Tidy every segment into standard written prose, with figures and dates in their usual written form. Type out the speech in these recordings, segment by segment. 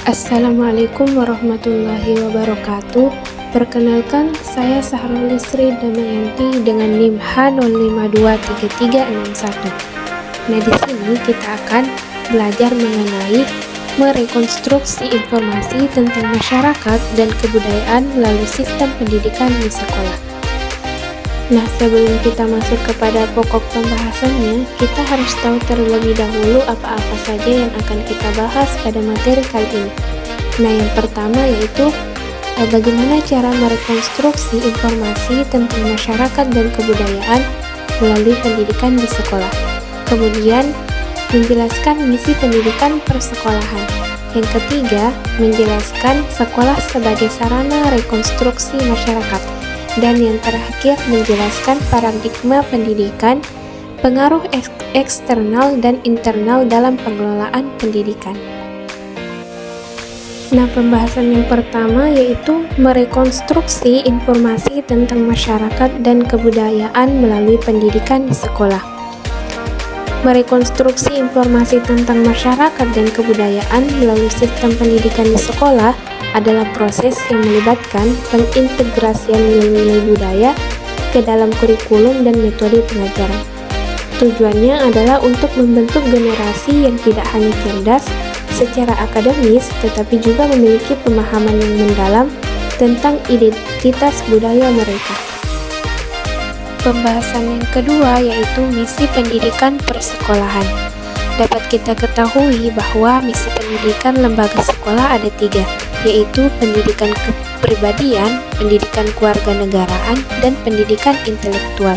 Assalamualaikum warahmatullahi wabarakatuh. Perkenalkan, saya Sahrul Lisri Damayanti dengan NIM H05233661. Nah, di sini kita akan belajar mengenai merekonstruksi informasi tentang masyarakat dan kebudayaan melalui sistem pendidikan di sekolah. Nah, sebelum kita masuk kepada pokok pembahasannya, kita harus tahu terlebih dahulu apa-apa saja yang akan kita bahas pada materi kali ini. Nah, yang pertama yaitu bagaimana cara merekonstruksi informasi tentang masyarakat dan kebudayaan melalui pendidikan di sekolah. Kemudian, menjelaskan misi pendidikan persekolahan. Yang ketiga, menjelaskan sekolah sebagai sarana rekonstruksi masyarakat. Dan yang terakhir, menjelaskan paradigma pendidikan, pengaruh eksternal dan internal dalam pengelolaan pendidikan. Nah, pembahasan yang pertama yaitu merekonstruksi informasi tentang masyarakat dan kebudayaan melalui pendidikan di sekolah. Merekonstruksi informasi tentang masyarakat dan kebudayaan melalui sistem pendidikan di sekolah adalah proses yang melibatkan pengintegrasian nilai-nilai budaya ke dalam kurikulum dan metode pengajaran. Tujuannya adalah untuk membentuk generasi yang tidak hanya cerdas secara akademis, tetapi juga memiliki pemahaman yang mendalam tentang identitas budaya mereka. Pembahasan yang kedua yaitu misi pendidikan persekolahan. Dapat kita ketahui bahwa misi pendidikan lembaga sekolah ada 3, yaitu pendidikan kepribadian, pendidikan kewarganegaraan, dan pendidikan intelektual.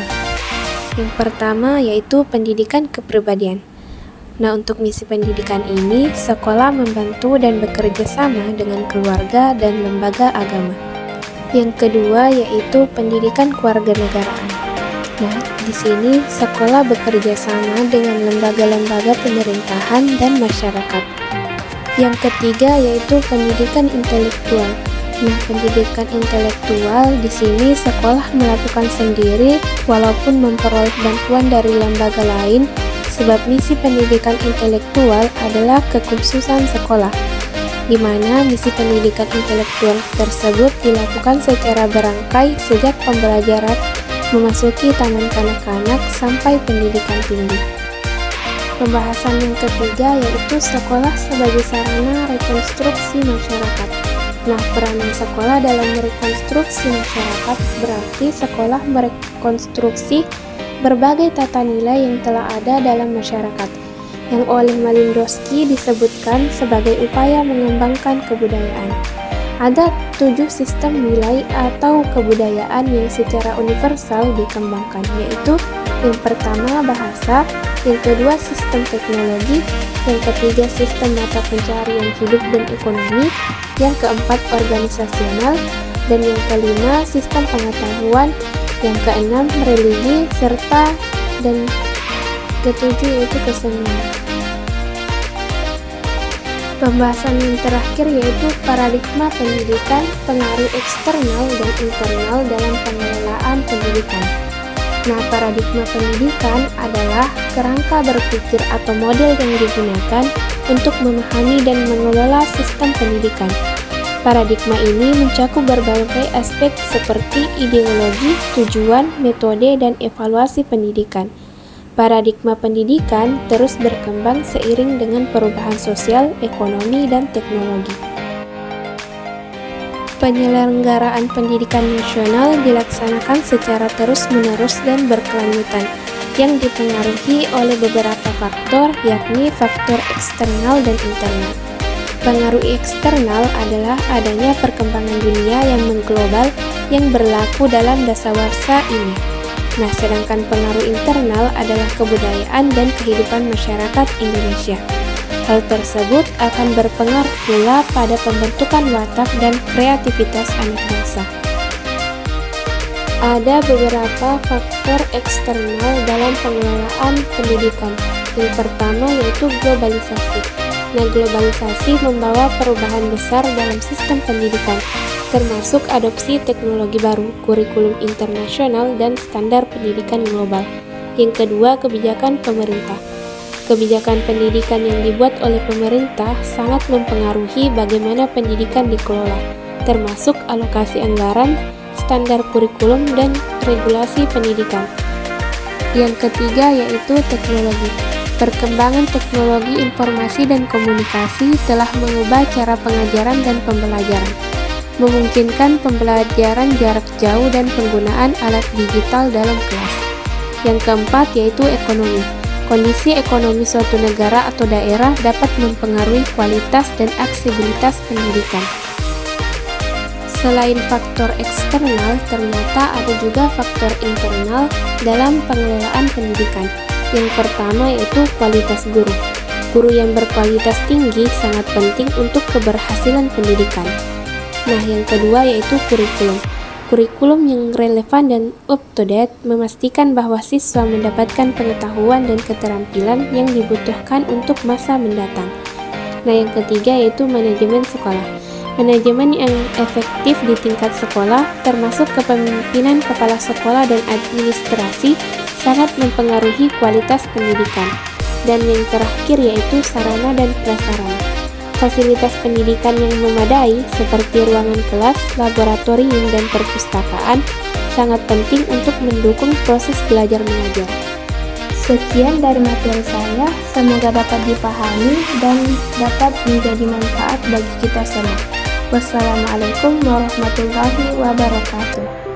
Yang pertama yaitu pendidikan kepribadian. Nah, untuk misi pendidikan ini, sekolah membantu dan bekerja sama dengan keluarga dan lembaga agama. Yang kedua yaitu pendidikan kewarganegaraan. Nah, di sini sekolah bekerja sama dengan lembaga-lembaga pemerintahan dan masyarakat. Yang ketiga yaitu pendidikan intelektual. Nah, pendidikan intelektual di sini sekolah melakukan sendiri walaupun memperoleh bantuan dari lembaga lain, sebab misi pendidikan intelektual adalah kekhususan sekolah, di mana misi pendidikan intelektual tersebut dilakukan secara berangkai sejak pembelajaran memasuki taman kanak-kanak sampai pendidikan tinggi. Pembahasan yang ketiga yaitu sekolah sebagai sarana rekonstruksi masyarakat. Nah, peranan sekolah dalam merekonstruksi masyarakat berarti sekolah merekonstruksi berbagai tata nilai yang telah ada dalam masyarakat, yang oleh Malinowski disebutkan sebagai upaya mengembangkan kebudayaan. Ada 7 sistem nilai atau kebudayaan yang secara universal dikembangkan, yaitu yang pertama bahasa, yang kedua sistem teknologi, yang ketiga sistem mata pencarian hidup dan ekonomi, yang keempat organisasional, dan yang kelima sistem pengetahuan, yang keenam religi, serta dan ketujuh yaitu kesenian. Pembahasan yang terakhir yaitu paradigma pendidikan, pengaruh eksternal dan internal dalam pengelolaan pendidikan. Nah, paradigma pendidikan adalah kerangka berpikir atau model yang digunakan untuk memahami dan mengelola sistem pendidikan. Paradigma ini mencakup berbagai aspek seperti ideologi, tujuan, metode, dan evaluasi pendidikan. Paradigma pendidikan terus berkembang seiring dengan perubahan sosial, ekonomi, dan teknologi. Penyelenggaraan pendidikan nasional dilaksanakan secara terus-menerus dan berkelanjutan, yang dipengaruhi oleh beberapa faktor, yakni faktor eksternal dan internal. Pengaruh eksternal adalah adanya perkembangan dunia yang mengglobal yang berlaku dalam dasawarsa ini. Nah, sedangkan pengaruh internal adalah kebudayaan dan kehidupan masyarakat Indonesia. Hal tersebut akan berpengaruh pula pada pembentukan watak dan kreativitas anak bangsa. Ada beberapa faktor eksternal dalam pengelolaan pendidikan. Yang pertama yaitu globalisasi. Nah, globalisasi membawa perubahan besar dalam sistem pendidikan, termasuk adopsi teknologi baru, kurikulum internasional, dan standar pendidikan global. Yang kedua, kebijakan pemerintah. Kebijakan pendidikan yang dibuat oleh pemerintah sangat mempengaruhi bagaimana pendidikan dikelola, termasuk alokasi anggaran, standar kurikulum, dan regulasi pendidikan. Yang ketiga yaitu teknologi. Perkembangan teknologi informasi dan komunikasi telah mengubah cara pengajaran dan pembelajaran, memungkinkan pembelajaran jarak jauh dan penggunaan alat digital dalam kelas. Yang keempat yaitu ekonomi. Kondisi ekonomi suatu negara atau daerah dapat mempengaruhi kualitas dan aksesibilitas pendidikan. Selain faktor eksternal, ternyata ada juga faktor internal dalam pengelolaan pendidikan. Yang pertama yaitu kualitas guru. Guru yang berkualitas tinggi sangat penting untuk keberhasilan pendidikan. Nah, yang kedua yaitu kurikulum. Kurikulum yang relevan dan up-to-date memastikan bahwa siswa mendapatkan pengetahuan dan keterampilan yang dibutuhkan untuk masa mendatang. Nah, yang ketiga yaitu manajemen sekolah. Manajemen yang efektif di tingkat sekolah, termasuk kepemimpinan kepala sekolah dan administrasi, sangat mempengaruhi kualitas pendidikan. Dan yang terakhir yaitu sarana dan prasarana. Fasilitas pendidikan yang memadai seperti ruangan kelas, laboratorium, dan perpustakaan sangat penting untuk mendukung proses belajar mengajar. Sekian dari materi saya, semoga dapat dipahami dan dapat menjadi manfaat bagi kita semua. Wassalamualaikum warahmatullahi wabarakatuh.